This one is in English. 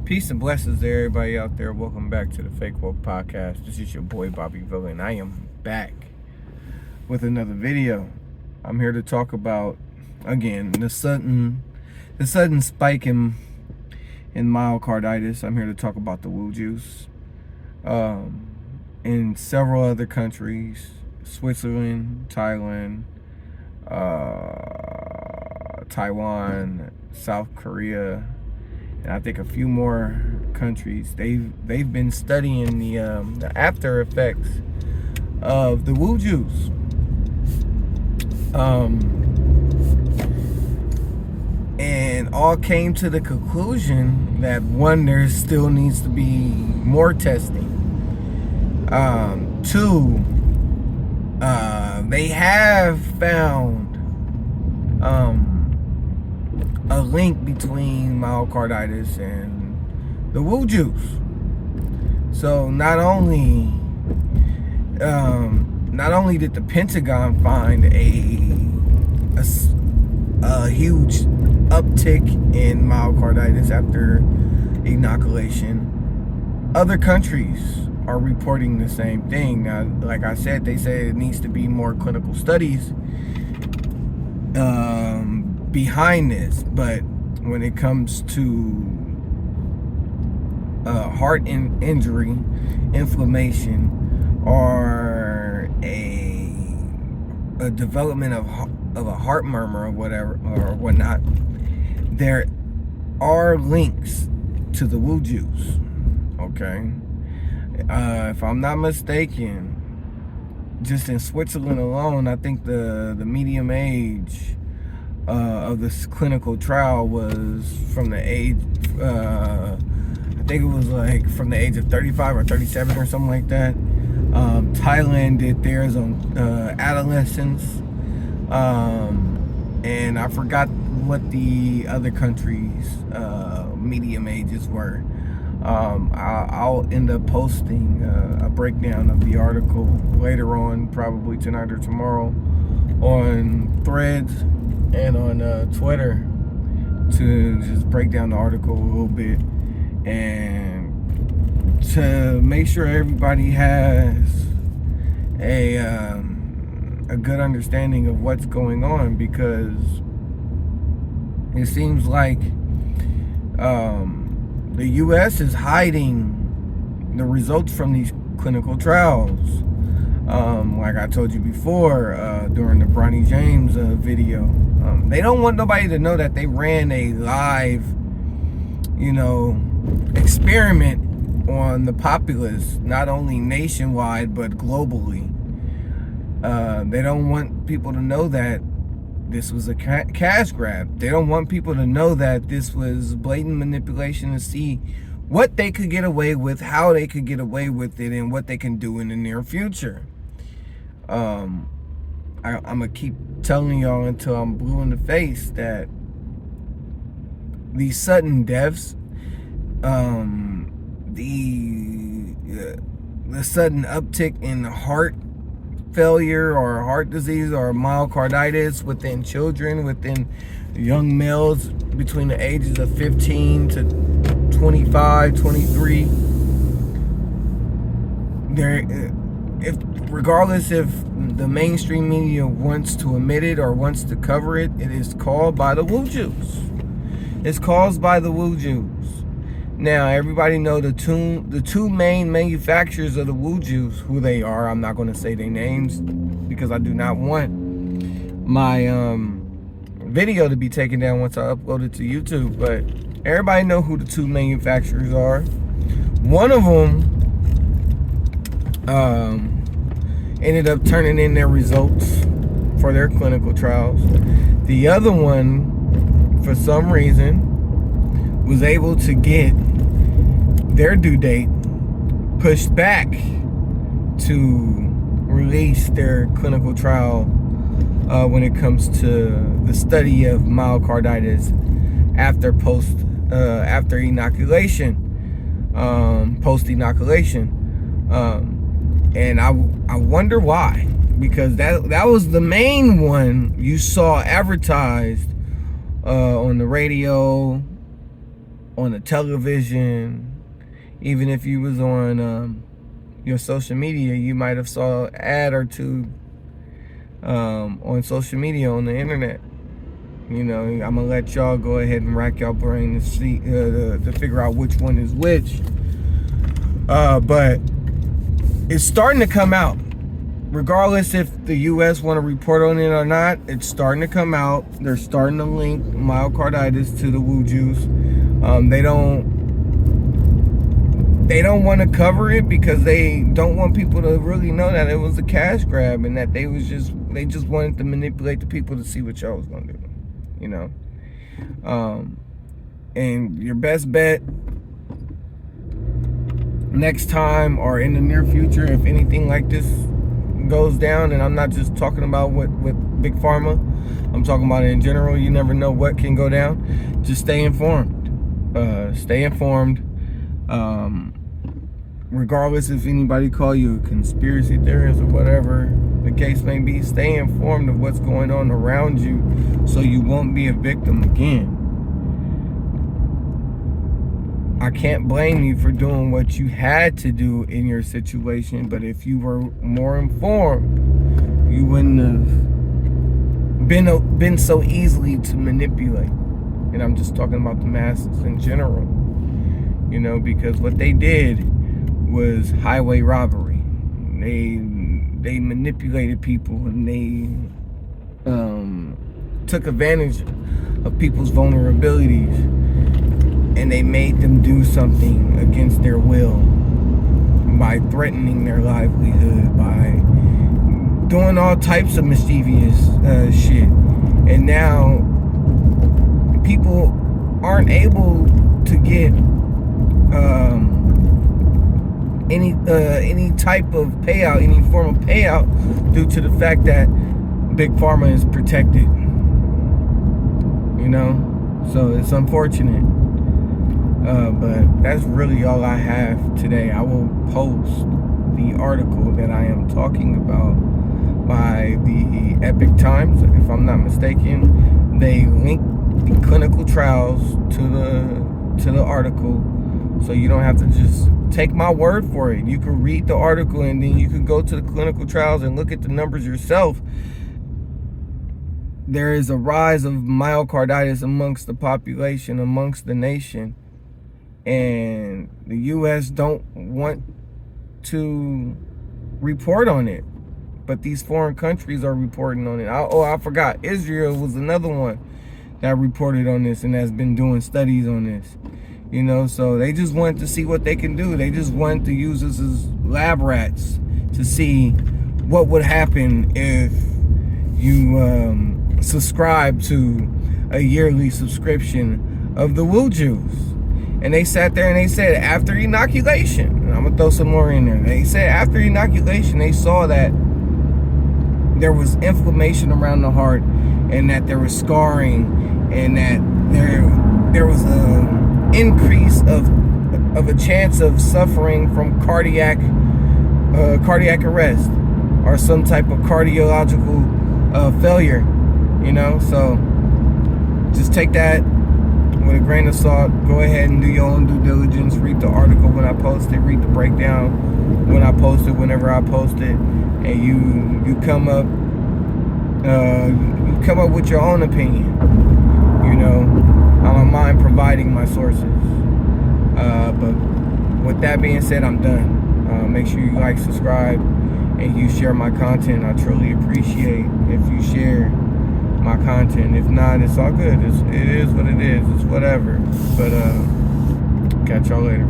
Peace and blessings to everybody out there. Welcome back to the Fake Woke Podcast. This is your boy BobbyVILN. I am back with another video. I'm here to talk about, again, the sudden spike in myocarditis. I'm here to talk about the woo juice. In several other countries, Switzerland, Thailand, Taiwan, South Korea, and I think a few more countries, they've been studying the after effects of the woo juice. And all came to the conclusion that one, there still needs to be more testing. Two, they have found a link between myocarditis and the woo juice. So not only did the Pentagon find a huge uptick in myocarditis after inoculation, other countries are reporting the same thing. Now, like I said, they say it needs to be more clinical studies behind this, but when it comes to heart injury, inflammation, or a development of a heart murmur or whatever or whatnot, there are links to the woo juice. Okay, if I'm not mistaken, just in Switzerland alone, I think the median age of this clinical trial was from the age, I think it was like from the age of 35 or 37 or something like that. Thailand did theirs on adolescents, and I forgot what the other countries' median ages were. I'll end up posting a breakdown of the article later on, probably tonight or tomorrow, on Threads and on Twitter, to just break down the article a little bit and to make sure everybody has a good understanding of what's going on, because it seems like the U.S. is hiding the results from these clinical trials. Like I told you before, during the Bronny James video, they don't want nobody to know that they ran a live, experiment on the populace, not only nationwide but globally. They don't want people to know that this was a cash grab. They don't want people to know that this was blatant manipulation to see what they could get away with, how they could get away with it, and what they can do in the near future. I'm gonna keep telling y'all until I'm blue in the face that these sudden deaths, the sudden uptick in heart failure or heart disease or myocarditis within children, within young males between the ages of 15 to 25, 23, regardless if the mainstream media wants to admit it or wants to cover it, it is caused by the woo juice. It's caused by the woo juice. Now, everybody know the two main manufacturers of the woo juice, who they are. I'm not going to say their names because I do not want my video to be taken down once I upload it to YouTube. But everybody know who the two manufacturers are. One of them ended up turning in their results for their clinical trials. The other one, for some reason, was able to get their due date pushed back to release their clinical trial when it comes to the study of myocarditis after inoculation, post inoculation. And I wonder why, because that was the main one you saw advertised on the radio, on the television. Even if you was on your social media, you might have saw an ad or two on social media, on the internet. You know, I'm gonna let y'all go ahead and rack y'all brain to see to figure out which one is which. But it's starting to come out. Regardless if the U.S. want to report on it or not, it's starting to come out. They're starting to link myocarditis to the Wu juice. They don't want to cover it because they don't want people to really know that it was a cash grab and that they just wanted to manipulate the people to see what y'all was gonna do. You know, and your best bet next time or in the near future, if anything like this goes down, and I'm not just talking about with Big Pharma, I'm talking about it in general. You never know what can go down. Just stay informed. Stay informed. Regardless if anybody call you a conspiracy theorist or whatever the case may be, stay informed of what's going on around you so you won't be a victim again. I can't blame you for doing what you had to do in your situation, but if you were more informed, you wouldn't have been so easily to manipulate. And I'm just talking about the masses in general, you know, because what they did was highway robbery. They manipulated people, and they took advantage of people's vulnerabilities, and they made them do something against their will by threatening their livelihood, by doing all types of mischievous shit. And now people aren't able to get any type of payout, any form of payout, due to the fact that Big Pharma is protected. You know, so it's unfortunate. But that's really all I have today. I will post the article that I am talking about by the Epic Times, if I'm not mistaken. They link the clinical trials to the article, so you don't have to just take my word for it. You can read the article, and then you can go to the clinical trials and look at the numbers yourself. There is a rise of myocarditis amongst the population, amongst the nation. And the U.S. don't want to report on it, but these foreign countries are reporting on it. I forgot. Israel was another one that reported on this and has been doing studies on this. You know, so they just wanted to see what they can do. They just wanted to use us as lab rats to see what would happen if you subscribe to a yearly subscription of the Wu juice. And they sat there and they said after inoculation, and I'm gonna throw some more in there. They said after inoculation, they saw that there was inflammation around the heart, and that there was scarring, and that there was a increase of a chance of suffering from cardiac arrest or some type of cardiological failure. You know, so just take that with a grain of salt. Go ahead and do your own due diligence. Read the article when I post it. Read the breakdown when I post it, whenever I post it, and you come up with your own opinion. You know, I don't mind providing my sources. But with that being said, I'm done. Make sure you like, subscribe, and you share my content. I truly appreciate if you share my content. If not, it's all good. It is what it is. It's whatever. But catch y'all later.